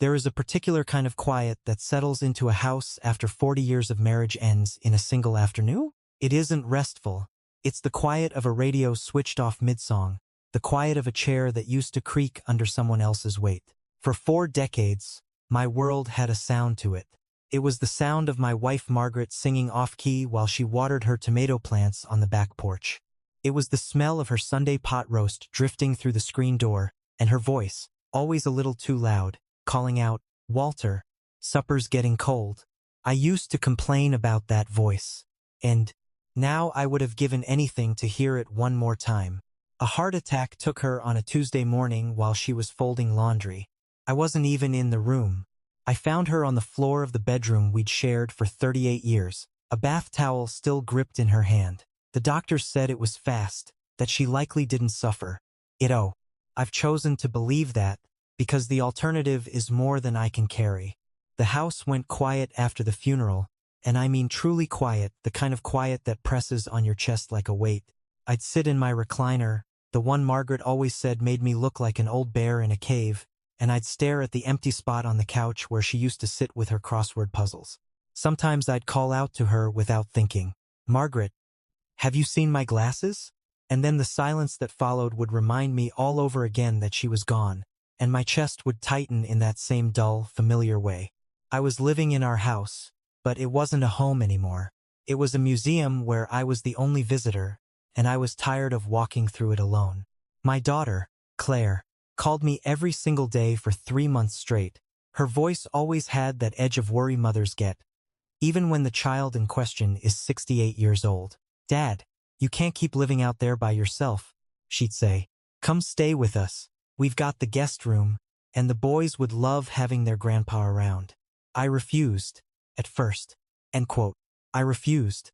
There is a particular kind of quiet that settles into a house after 40 years of marriage ends in a single afternoon. It isn't restful. It's the quiet of a radio switched off mid-song, the quiet of a chair that used to creak under someone else's weight. For 4 decades, my world had a sound to it. It was the sound of my wife Margaret singing off-key while she watered her tomato plants on the back porch. It was the smell of her Sunday pot roast drifting through the screen door, and her voice, always a little too loud, calling out, "Walter, supper's getting cold." I used to complain about that voice, and now I would have given anything to hear it one more time. A heart attack took her on a Tuesday morning while she was folding laundry. I wasn't even in the room. I found her on the floor of the bedroom we'd shared for 38 years, a bath towel still gripped in her hand. The doctors said it was fast, that she likely didn't suffer. I've chosen to believe that, because the alternative is more than I can carry. The house went quiet after the funeral, and I mean truly quiet, the kind of quiet that presses on your chest like a weight. I'd sit in my recliner, the one Margaret always said made me look like an old bear in a cave, and I'd stare at the empty spot on the couch where she used to sit with her crossword puzzles. Sometimes I'd call out to her without thinking, "Margaret, have you seen my glasses?" And then the silence that followed would remind me all over again that she was gone, and my chest would tighten in that same dull, familiar way. I was living in our house, but it wasn't a home anymore. It was a museum where I was the only visitor, and I was tired of walking through it alone. My daughter, Claire, called me every single day for 3 months straight. Her voice always had that edge of worry mothers get, even when the child in question is 68 years old. "Dad, you can't keep living out there by yourself," she'd say. "Come stay with us. We've got the guest room, and the boys would love having their grandpa around." I refused, at first. End quote. I refused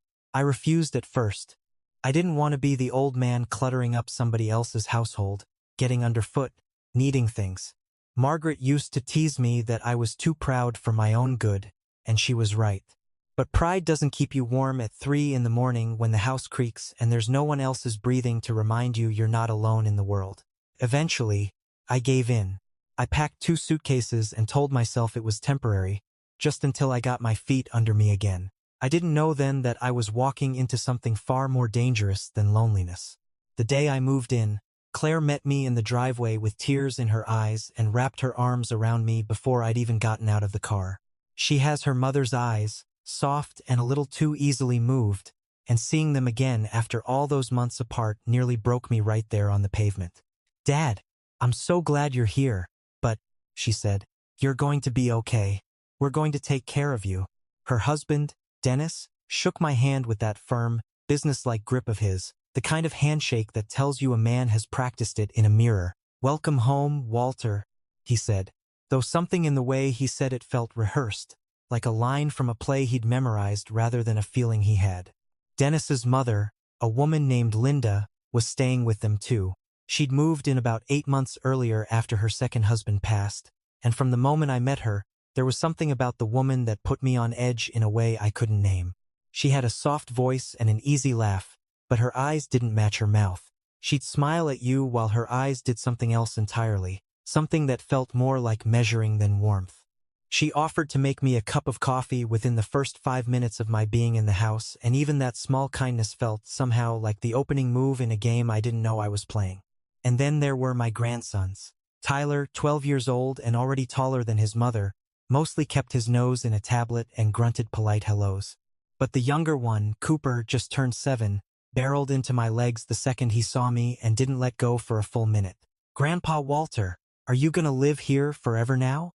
at first. I didn't want to be the old man cluttering up somebody else's household, getting underfoot, needing things. Margaret used to tease me that I was too proud for my own good, and she was right. But pride doesn't keep you warm at 3 in the morning when the house creaks and there's no one else's breathing to remind you you're not alone in the world. Eventually, I gave in. I packed 2 suitcases and told myself it was temporary, just until I got my feet under me again. I didn't know then that I was walking into something far more dangerous than loneliness. The day I moved in, Claire met me in the driveway with tears in her eyes and wrapped her arms around me before I'd even gotten out of the car. She has her mother's eyes, soft and a little too easily moved, and seeing them again after all those months apart nearly broke me right there on the pavement. "Dad, I'm so glad you're here, but," she said, "you're going to be okay. We're going to take care of you." Her husband, Dennis, shook my hand with that firm, businesslike grip of his, the kind of handshake that tells you a man has practiced it in a mirror. "Welcome home, Walter," he said, though something in the way he said it felt rehearsed, like a line from a play he'd memorized rather than a feeling he had. Dennis's mother, a woman named Linda, was staying with them too. She'd moved in about 8 months earlier after her second husband passed, and from the moment I met her, there was something about the woman that put me on edge in a way I couldn't name. She had a soft voice and an easy laugh, but her eyes didn't match her mouth. She'd smile at you while her eyes did something else entirely, something that felt more like measuring than warmth. She offered to make me a cup of coffee within the first 5 minutes of my being in the house, and even that small kindness felt somehow like the opening move in a game I didn't know I was playing. And then there were my grandsons. Tyler, 12 years old and already taller than his mother, mostly kept his nose in a tablet and grunted polite hellos. But the younger one, Cooper, just turned 7, barreled into my legs the second he saw me and didn't let go for a full minute. "Grandpa Walter, are you gonna live here forever now?"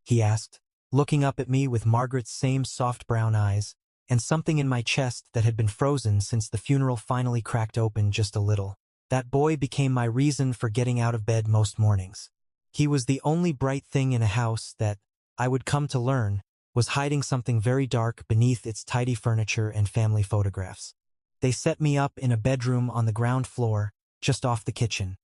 He asked, looking up at me with Margaret's same soft brown eyes, and something in my chest that had been frozen since the funeral finally cracked open just a little. That boy became my reason for getting out of bed most mornings. He was the only bright thing in a house that, I would come to learn, was hiding something very dark beneath its tidy furniture and family photographs. They set me up in a bedroom on the ground floor, just off the kitchen.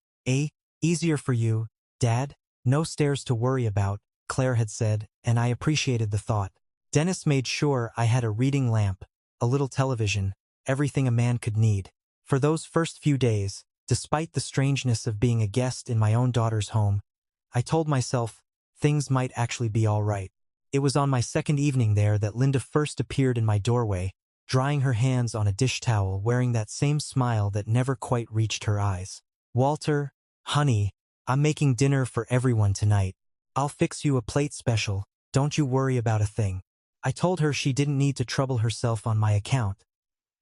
Easier for you, Dad, no stairs to worry about," Claire had said, and I appreciated the thought. Dennis made sure I had a reading lamp, a little television, everything a man could need. For those first few days, despite the strangeness of being a guest in my own daughter's home, I told myself, things might actually be all right. It was on my second evening there that Linda first appeared in my doorway, drying her hands on a dish towel, wearing that same smile that never quite reached her eyes. "Walter, honey, I'm making dinner for everyone tonight. I'll fix you a plate special, don't you worry about a thing." I told her she didn't need to trouble herself on my account,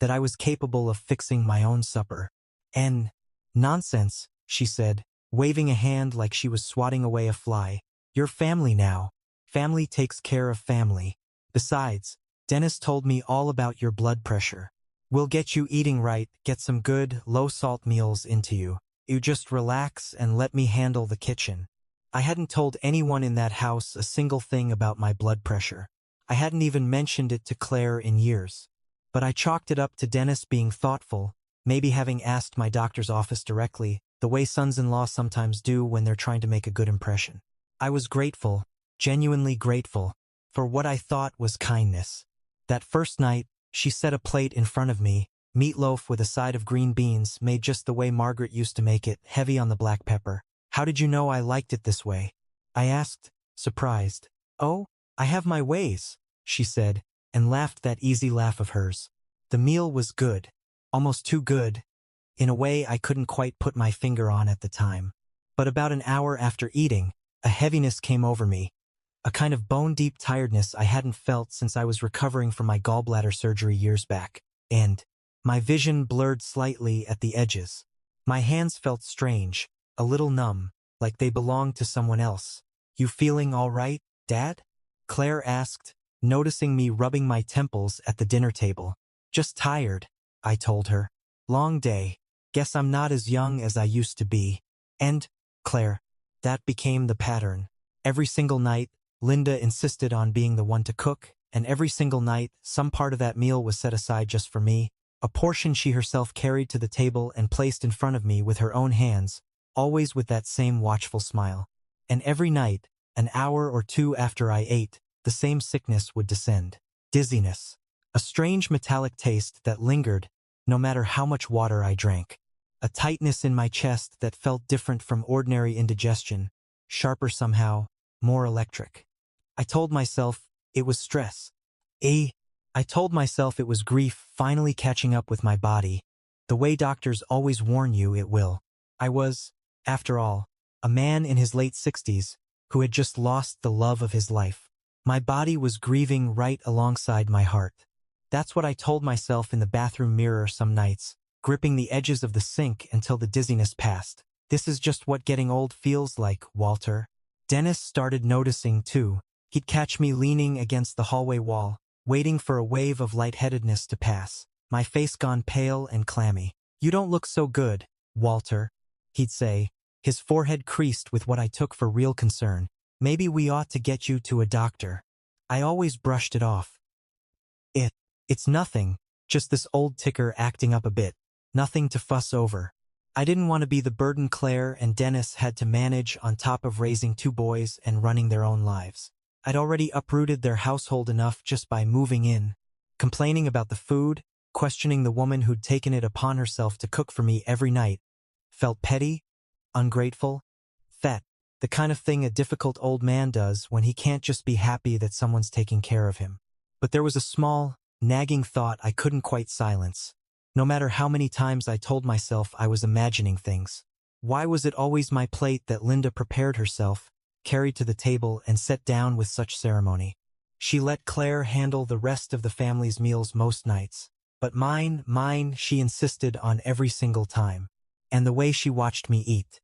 that I was capable of fixing my own supper. "And nonsense," she said, waving a hand like she was swatting away a fly. "You're family now. Family takes care of family. Besides, Dennis told me all about your blood pressure. We'll get you eating right, get some good, low-salt meals into you. You just relax and let me handle the kitchen." I hadn't told anyone in that house a single thing about my blood pressure. I hadn't even mentioned it to Claire in years. But I chalked it up to Dennis being thoughtful, maybe having asked my doctor's office directly, the way sons-in-law sometimes do when they're trying to make a good impression. I was grateful, genuinely grateful, for what I thought was kindness. That first night, she set a plate in front of me, meatloaf with a side of green beans made just the way Margaret used to make it, heavy on the black pepper. "How did you know I liked it this way?" I asked, surprised. "Oh, I have my ways," she said, and laughed that easy laugh of hers. The meal was good, almost too good, in a way I couldn't quite put my finger on at the time. But about an hour after eating, a heaviness came over me, a kind of bone-deep tiredness I hadn't felt since I was recovering from my gallbladder surgery years back, and my vision blurred slightly at the edges. My hands felt strange, a little numb, like they belonged to someone else. "You feeling all right, Dad?" Claire asked, noticing me rubbing my temples at the dinner table. "Just tired," I told her. "Long day. Guess I'm not as young as I used to be." And, Claire, that became the pattern. Every single night, Linda insisted on being the one to cook, and every single night, some part of that meal was set aside just for me, a portion she herself carried to the table and placed in front of me with her own hands, always with that same watchful smile. And every night, an hour or two after I ate, the same sickness would descend. Dizziness. A strange metallic taste that lingered, no matter how much water I drank. A tightness in my chest that felt different from ordinary indigestion, sharper somehow, more electric. I told myself it was stress. I told myself it was grief finally catching up with my body, the way doctors always warn you it will. I was, after all, a man in his late 60s who had just lost the love of his life. My body was grieving right alongside my heart. That's what I told myself in the bathroom mirror some nights, gripping the edges of the sink until the dizziness passed. "This is just what getting old feels like, Walter." Dennis started noticing, too. He'd catch me leaning against the hallway wall, waiting for a wave of lightheadedness to pass, my face gone pale and clammy. "You don't look so good, Walter," he'd say, his forehead creased with what I took for real concern. "Maybe we ought to get you to a doctor." I always brushed it off. It's nothing, just this old ticker acting up a bit. Nothing to fuss over." I didn't want to be the burden Claire and Dennis had to manage on top of raising two boys and running their own lives. I'd already uprooted their household enough just by moving in, complaining about the food, questioning the woman who'd taken it upon herself to cook for me every night. Felt petty, ungrateful, fat, the kind of thing a difficult old man does when he can't just be happy that someone's taking care of him. But there was a small, nagging thought I couldn't quite silence. No matter how many times I told myself I was imagining things. Why was it always my plate that Linda prepared herself, carried to the table, and set down with such ceremony? She let Claire handle the rest of the family's meals most nights. But mine, she insisted on every single time. And the way she watched me eat.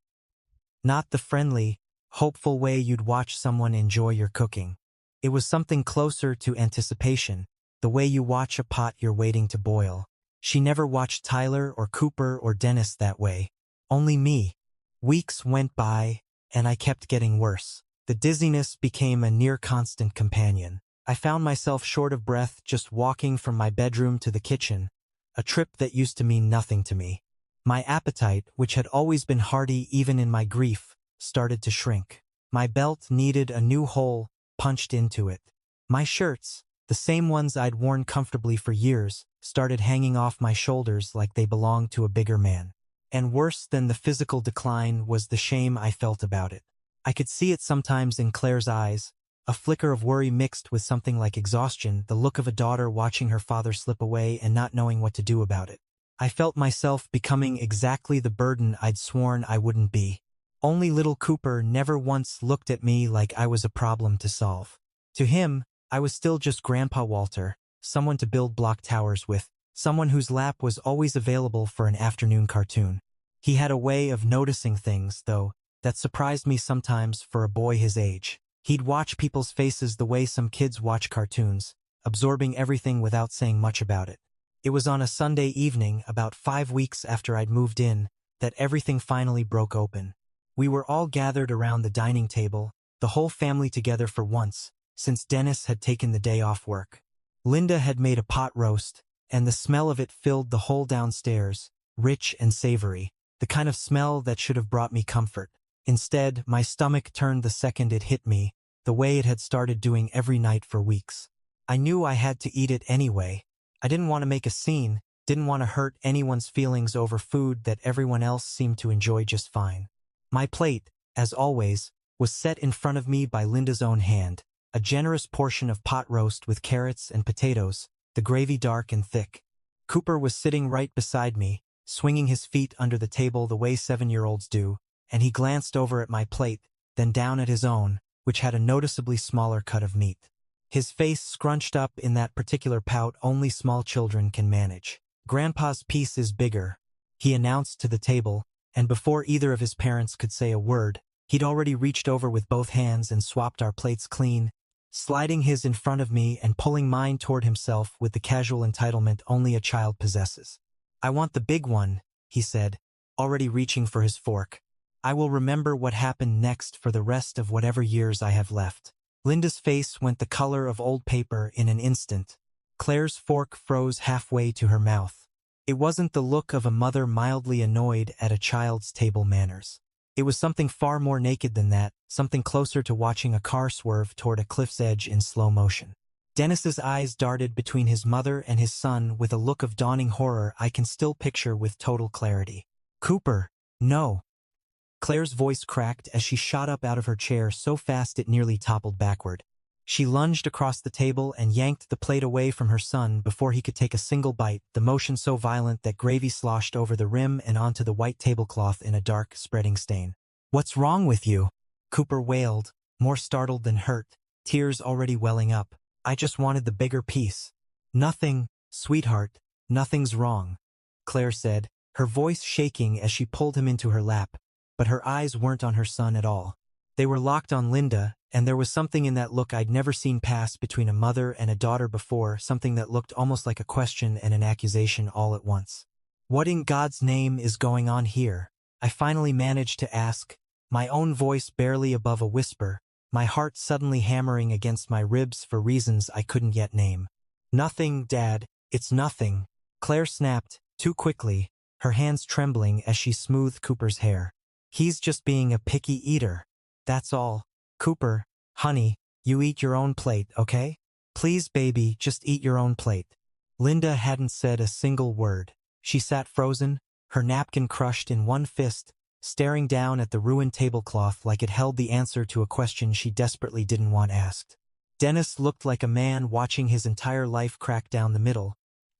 Not the friendly, hopeful way you'd watch someone enjoy your cooking. It was something closer to anticipation, the way you watch a pot you're waiting to boil. She never watched Tyler or Cooper or Dennis that way. Only me. Weeks went by, and I kept getting worse. The dizziness became a near-constant companion. I found myself short of breath just walking from my bedroom to the kitchen, a trip that used to mean nothing to me. My appetite, which had always been hearty even in my grief, started to shrink. My belt needed a new hole punched into it. My shirts, the same ones I'd worn comfortably for years, started hanging off my shoulders like they belonged to a bigger man. And worse than the physical decline was the shame I felt about it. I could see it sometimes in Claire's eyes, a flicker of worry mixed with something like exhaustion, the look of a daughter watching her father slip away and not knowing what to do about it. I felt myself becoming exactly the burden I'd sworn I wouldn't be. Only little Cooper never once looked at me like I was a problem to solve. To him, I was still just Grandpa Walter, someone to build block towers with, someone whose lap was always available for an afternoon cartoon. He had a way of noticing things, though, that surprised me sometimes for a boy his age. He'd watch people's faces the way some kids watch cartoons, absorbing everything without saying much about it. It was on a Sunday evening, about 5 weeks after I'd moved in, that everything finally broke open. We were all gathered around the dining table, the whole family together for once, since Dennis had taken the day off work. Linda had made a pot roast, and the smell of it filled the whole downstairs, rich and savory, the kind of smell that should have brought me comfort. Instead, my stomach turned the second it hit me, the way it had started doing every night for weeks. I knew I had to eat it anyway. I didn't want to make a scene, didn't want to hurt anyone's feelings over food that everyone else seemed to enjoy just fine. My plate, as always, was set in front of me by Linda's own hand, a generous portion of pot roast with carrots and potatoes, the gravy dark and thick. Cooper was sitting right beside me, swinging his feet under the table the way 7-year-olds do, and he glanced over at my plate, then down at his own, which had a noticeably smaller cut of meat. His face scrunched up in that particular pout only small children can manage. "Grandpa's piece is bigger," he announced to the table, and before either of his parents could say a word, he'd already reached over with both hands and swapped our plates clean, sliding his in front of me and pulling mine toward himself with the casual entitlement only a child possesses. "I want the big one," he said, already reaching for his fork. "I will remember what happened next for the rest of whatever years I have left." Linda's face went the color of old paper in an instant. Claire's fork froze halfway to her mouth. It wasn't the look of a mother mildly annoyed at a child's table manners. It was something far more naked than that, something closer to watching a car swerve toward a cliff's edge in slow motion. Dennis's eyes darted between his mother and his son with a look of dawning horror I can still picture with total clarity. "Cooper, no." Claire's voice cracked as she shot up out of her chair so fast it nearly toppled backward. She lunged across the table and yanked the plate away from her son before he could take a single bite, the motion so violent that gravy sloshed over the rim and onto the white tablecloth in a dark, spreading stain. "What's wrong with you?" Cooper wailed, more startled than hurt, tears already welling up. "I just wanted the bigger piece." "Nothing, sweetheart, nothing's wrong," Claire said, her voice shaking as she pulled him into her lap, but her eyes weren't on her son at all. They were locked on Linda, and there was something in that look I'd never seen pass between a mother and a daughter before, something that looked almost like a question and an accusation all at once. "What in God's name is going on here?" I finally managed to ask, my own voice barely above a whisper, my heart suddenly hammering against my ribs for reasons I couldn't yet name. "Nothing, Dad, it's nothing," Claire snapped, too quickly, her hands trembling as she smoothed Cooper's hair. "He's just being a picky eater. That's all. Cooper, honey, you eat your own plate, okay? Please, baby, just eat your own plate." Linda hadn't said a single word. She sat frozen, her napkin crushed in one fist, staring down at the ruined tablecloth like it held the answer to a question she desperately didn't want asked. Dennis looked like a man watching his entire life crack down the middle,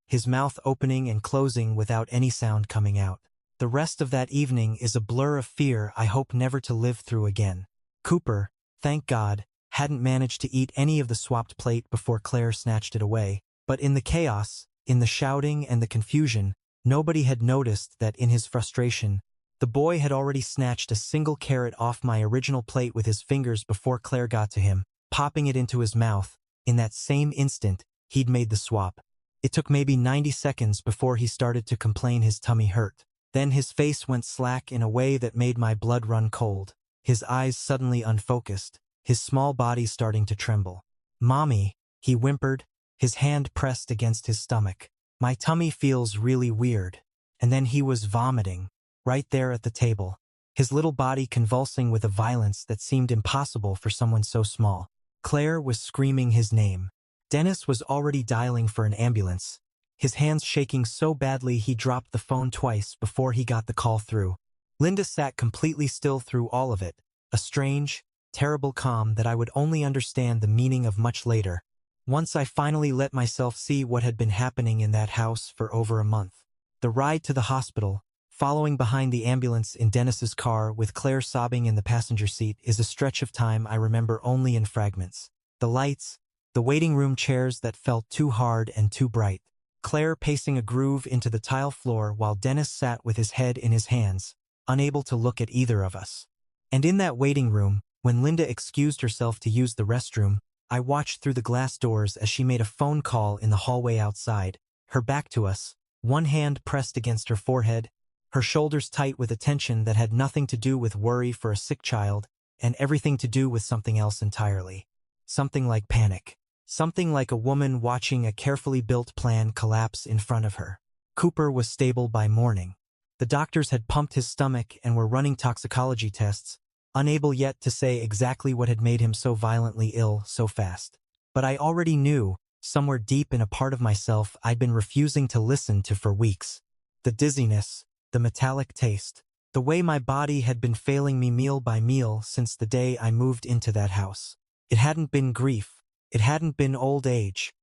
his mouth opening and closing without any sound coming out. The rest of that evening is a blur of fear I hope never to live through again. Cooper, thank God, hadn't managed to eat any of the swapped plate before Claire snatched it away, but in the chaos, in the shouting and the confusion, nobody had noticed that in his frustration, the boy had already snatched a single carrot off my original plate with his fingers before Claire got to him, popping it into his mouth. In that same instant, he'd made the swap. It took maybe 90 seconds before he started to complain his tummy hurt. Then his face went slack in a way that made my blood run cold. His eyes suddenly unfocused, his small body starting to tremble. "Mommy," he whimpered, his hand pressed against his stomach. "My tummy feels really weird." And then he was vomiting, right there at the table, his little body convulsing with a violence that seemed impossible for someone so small. Claire was screaming his name. Dennis was already dialing for an ambulance, his hands shaking so badly he dropped the phone twice before he got the call through. Linda sat completely still through all of it, a strange, terrible calm that I would only understand the meaning of much later, once I finally let myself see what had been happening in that house for over a month. The ride to the hospital, following behind the ambulance in Dennis's car with Claire sobbing in the passenger seat, is a stretch of time I remember only in fragments. The lights, the waiting room chairs that felt too hard and too bright, Claire pacing a groove into the tile floor while Dennis sat with his head in his hands, unable to look at either of us. And in that waiting room, when Linda excused herself to use the restroom, I watched through the glass doors as she made a phone call in the hallway outside, her back to us, one hand pressed against her forehead, her shoulders tight with a tension that had nothing to do with worry for a sick child, and everything to do with something else entirely. Something like panic. Something like a woman watching a carefully built plan collapse in front of her. Cooper was stable by morning. The doctors had pumped his stomach and were running toxicology tests, unable yet to say exactly what had made him so violently ill so fast. But I already knew, somewhere deep in a part of myself I'd been refusing to listen to for weeks. The dizziness, the metallic taste, the way my body had been failing me meal by meal since the day I moved into that house. It hadn't been grief. It hadn't been old age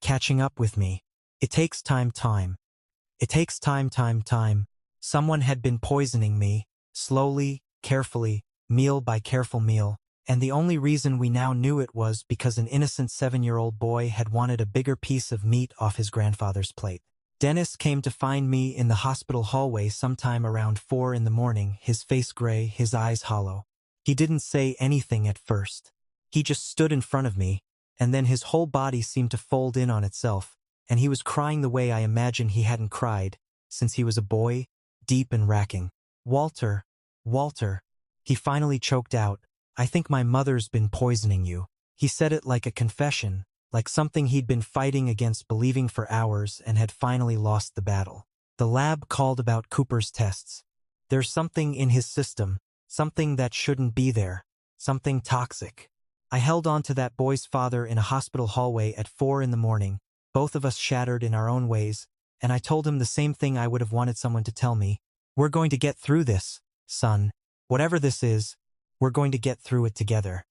catching up with me. It takes time. It takes time. Someone had been poisoning me, slowly, carefully, meal by careful meal, and the only reason we now knew it was because an innocent 7-year-old boy had wanted a bigger piece of meat off his grandfather's plate. Dennis came to find me in the hospital hallway sometime around 4 in the morning, his face gray, his eyes hollow. He didn't say anything at first. He just stood in front of me, and then his whole body seemed to fold in on itself, and he was crying the way I imagine he hadn't cried since he was a boy, deep and racking. Walter, he finally choked out, "I think my mother's been poisoning you." He said it like a confession, like something he'd been fighting against believing for hours and had finally lost the battle. The lab called about Cooper's tests. There's something in his system, something that shouldn't be there, something toxic. I held on to that boy's father in a hospital hallway at 4 in the morning, both of us shattered in our own ways, and I told him the same thing I would have wanted someone to tell me. "We're going to get through this, son. Whatever this is, we're going to get through it together."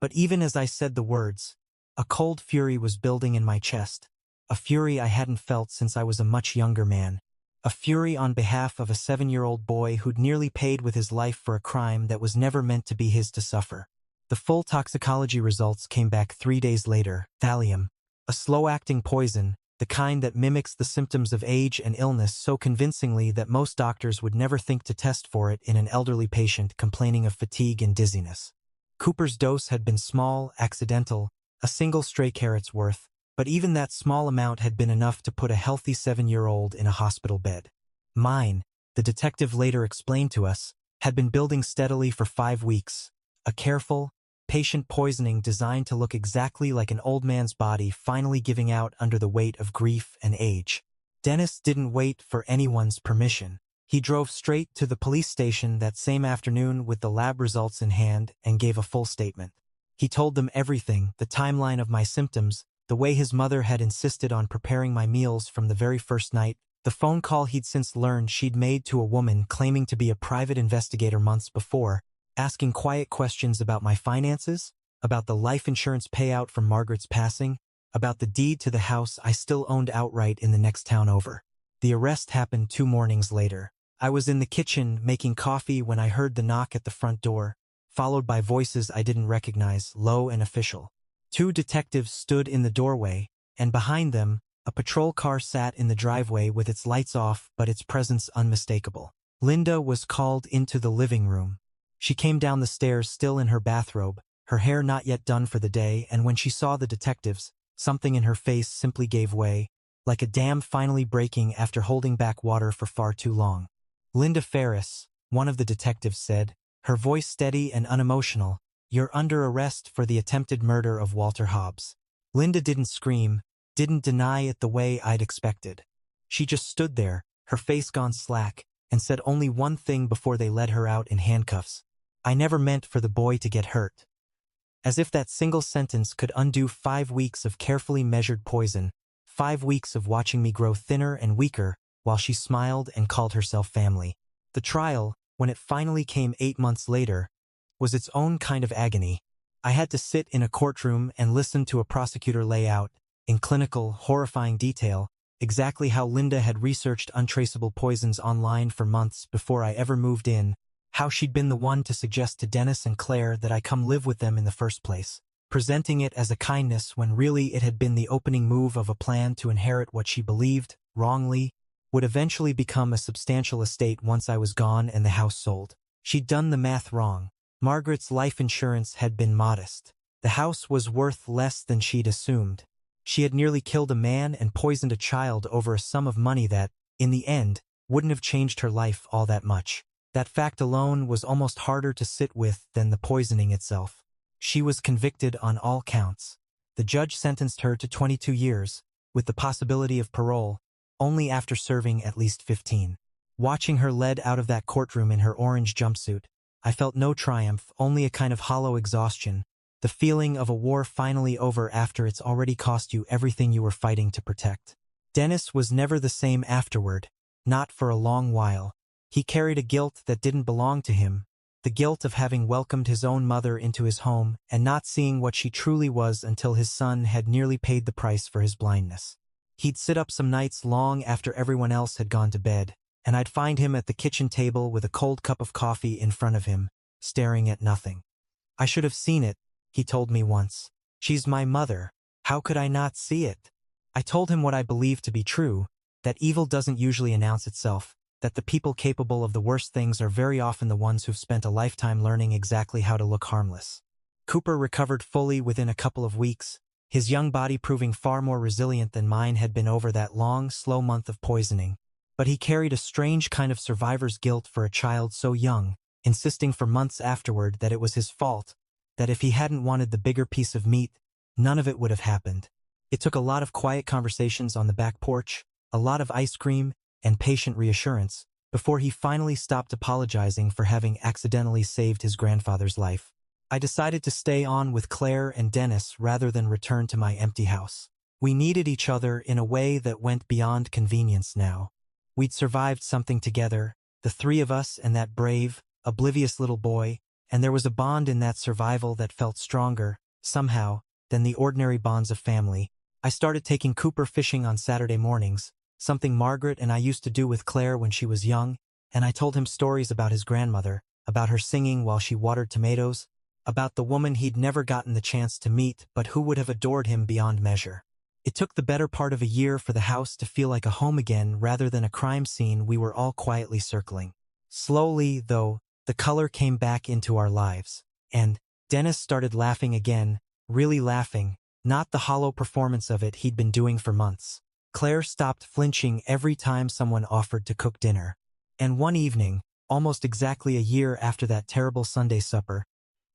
But even as I said the words, a cold fury was building in my chest, a fury I hadn't felt since I was a much younger man, a fury on behalf of a 7-year-old boy who'd nearly paid with his life for a crime that was never meant to be his to suffer. The full toxicology results came back 3 days later. Thallium, a slow-acting poison, the kind that mimics the symptoms of age and illness so convincingly that most doctors would never think to test for it in an elderly patient complaining of fatigue and dizziness. Cooper's dose had been small, accidental, a single stray carrot's worth, but even that small amount had been enough to put a healthy 7-year-old in a hospital bed. Mine, the detective later explained to us, had been building steadily for 5 weeks, a careful, patient poisoning designed to look exactly like an old man's body finally giving out under the weight of grief and age. Dennis didn't wait for anyone's permission. He drove straight to the police station that same afternoon with the lab results in hand and gave a full statement. He told them everything, the timeline of my symptoms, the way his mother had insisted on preparing my meals from the very first night, the phone call he'd since learned she'd made to a woman claiming to be a private investigator months before, asking quiet questions about my finances, about the life insurance payout from Margaret's passing, about the deed to the house I still owned outright in the next town over. The arrest happened 2 mornings later. I was in the kitchen making coffee when I heard the knock at the front door, followed by voices I didn't recognize, low and official. 2 detectives stood in the doorway, and behind them, a patrol car sat in the driveway with its lights off but its presence unmistakable. Linda was called into the living room. She came down the stairs still in her bathrobe, her hair not yet done for the day, and when she saw the detectives, something in her face simply gave way, like a dam finally breaking after holding back water for far too long. "Linda Ferris," one of the detectives said, her voice steady and unemotional, "you're under arrest for the attempted murder of Walter Hobbs." Linda didn't scream, didn't deny it the way I'd expected. She just stood there, her face gone slack, and said only one thing before they led her out in handcuffs. "I never meant for the boy to get hurt." As if that single sentence could undo 5 weeks of carefully measured poison, 5 weeks of watching me grow thinner and weaker while she smiled and called herself family. The trial, when it finally came 8 months later, was its own kind of agony. I had to sit in a courtroom and listen to a prosecutor lay out, in clinical, horrifying detail, exactly how Linda had researched untraceable poisons online for months before I ever moved in, how she'd been the one to suggest to Dennis and Claire that I come live with them in the first place, presenting it as a kindness when really it had been the opening move of a plan to inherit what she believed, wrongly, would eventually become a substantial estate once I was gone and the house sold. She'd done the math wrong. Margaret's life insurance had been modest. The house was worth less than she'd assumed. She had nearly killed a man and poisoned a child over a sum of money that, in the end, wouldn't have changed her life all that much. That fact alone was almost harder to sit with than the poisoning itself. She was convicted on all counts. The judge sentenced her to 22 years, with the possibility of parole, only after serving at least 15. Watching her led out of that courtroom in her orange jumpsuit, I felt no triumph, only a kind of hollow exhaustion, the feeling of a war finally over after it's already cost you everything you were fighting to protect. Dennis was never the same afterward, not for a long while. He carried a guilt that didn't belong to him, the guilt of having welcomed his own mother into his home and not seeing what she truly was until his son had nearly paid the price for his blindness. He'd sit up some nights long after everyone else had gone to bed, and I'd find him at the kitchen table with a cold cup of coffee in front of him, staring at nothing. I should have seen it, he told me once. She's my mother. How could I not see it? I told him what I believed to be true, that evil doesn't usually announce itself, that the people capable of the worst things are very often the ones who've spent a lifetime learning exactly how to look harmless. Cooper recovered fully within a couple of weeks, his young body proving far more resilient than mine had been over that long, slow month of poisoning. But he carried a strange kind of survivor's guilt for a child so young, insisting for months afterward that it was his fault, that if he hadn't wanted the bigger piece of meat, none of it would have happened. It took a lot of quiet conversations on the back porch, a lot of ice cream, and patient reassurance, before he finally stopped apologizing for having accidentally saved his grandfather's life. I decided to stay on with Claire and Dennis rather than return to my empty house. We needed each other in a way that went beyond convenience now. We'd survived something together, the three of us and that brave, oblivious little boy, and there was a bond in that survival that felt stronger, somehow, than the ordinary bonds of family. I started taking Cooper fishing on Saturday mornings, something Margaret and I used to do with Claire when she was young, and I told him stories about his grandmother, about her singing while she watered tomatoes, about the woman he'd never gotten the chance to meet but who would have adored him beyond measure. It took the better part of a year for the house to feel like a home again rather than a crime scene we were all quietly circling. Slowly, though, the color came back into our lives, and Dennis started laughing again, really laughing, not the hollow performance of it he'd been doing for months. Claire stopped flinching every time someone offered to cook dinner. And one evening, almost exactly a year after that terrible Sunday supper,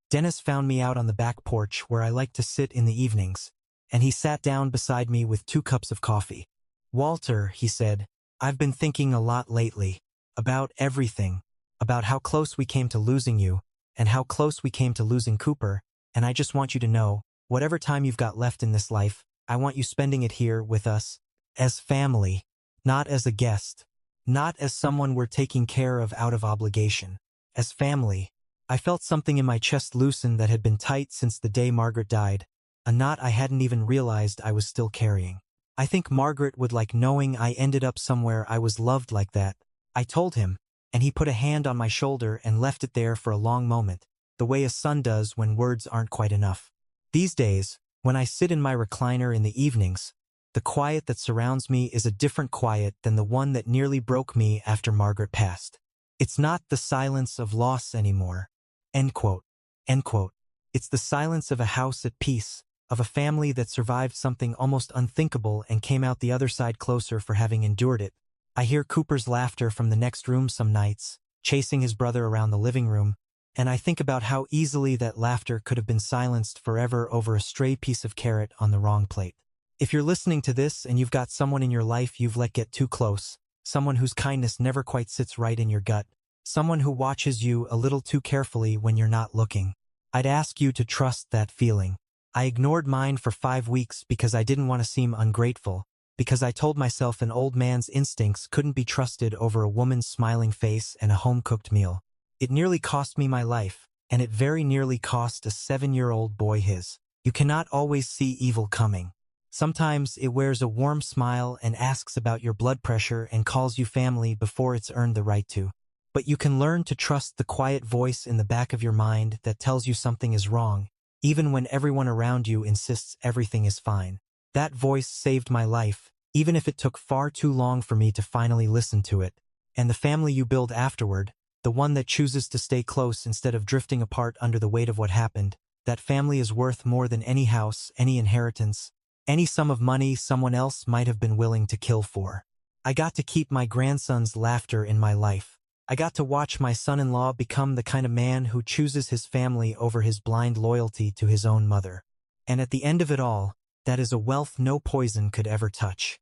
Dennis found me out on the back porch where I liked to sit in the evenings, and he sat down beside me with 2 cups of coffee. "Walter," he said, "I've been thinking a lot lately, about everything, about how close we came to losing you, and how close we came to losing Cooper, and I just want you to know, whatever time you've got left in this life, I want you spending it here with us, as family, not as a guest, not as someone we're taking care of out of obligation, as family." I felt something in my chest loosen that had been tight since the day Margaret died, a knot I hadn't even realized I was still carrying. "I think Margaret would like knowing I ended up somewhere I was loved like that," I told him, and he put a hand on my shoulder and left it there for a long moment, the way a son does when words aren't quite enough. These days, when I sit in my recliner in the evenings, the quiet that surrounds me is a different quiet than the one that nearly broke me after Margaret passed. It's not the silence of loss anymore. End quote. End quote. It's the silence of a house at peace, of a family that survived something almost unthinkable and came out the other side closer for having endured it. I hear Cooper's laughter from the next room some nights, chasing his brother around the living room, and I think about how easily that laughter could have been silenced forever over a stray piece of carrot on the wrong plate. If you're listening to this and you've got someone in your life you've let get too close, someone whose kindness never quite sits right in your gut, someone who watches you a little too carefully when you're not looking, I'd ask you to trust that feeling. I ignored mine for 5 weeks because I didn't want to seem ungrateful, because I told myself an old man's instincts couldn't be trusted over a woman's smiling face and a home-cooked meal. It nearly cost me my life, and it very nearly cost a 7-year-old boy his. You cannot always see evil coming. Sometimes it wears a warm smile and asks about your blood pressure and calls you family before it's earned the right to. But you can learn to trust the quiet voice in the back of your mind that tells you something is wrong, even when everyone around you insists everything is fine. That voice saved my life, even if it took far too long for me to finally listen to it. And the family you build afterward, the one that chooses to stay close instead of drifting apart under the weight of what happened, that family is worth more than any house, any inheritance, any sum of money someone else might have been willing to kill for. I got to keep my grandson's laughter in my life. I got to watch my son-in-law become the kind of man who chooses his family over his blind loyalty to his own mother. And at the end of it all, that is a wealth no poison could ever touch.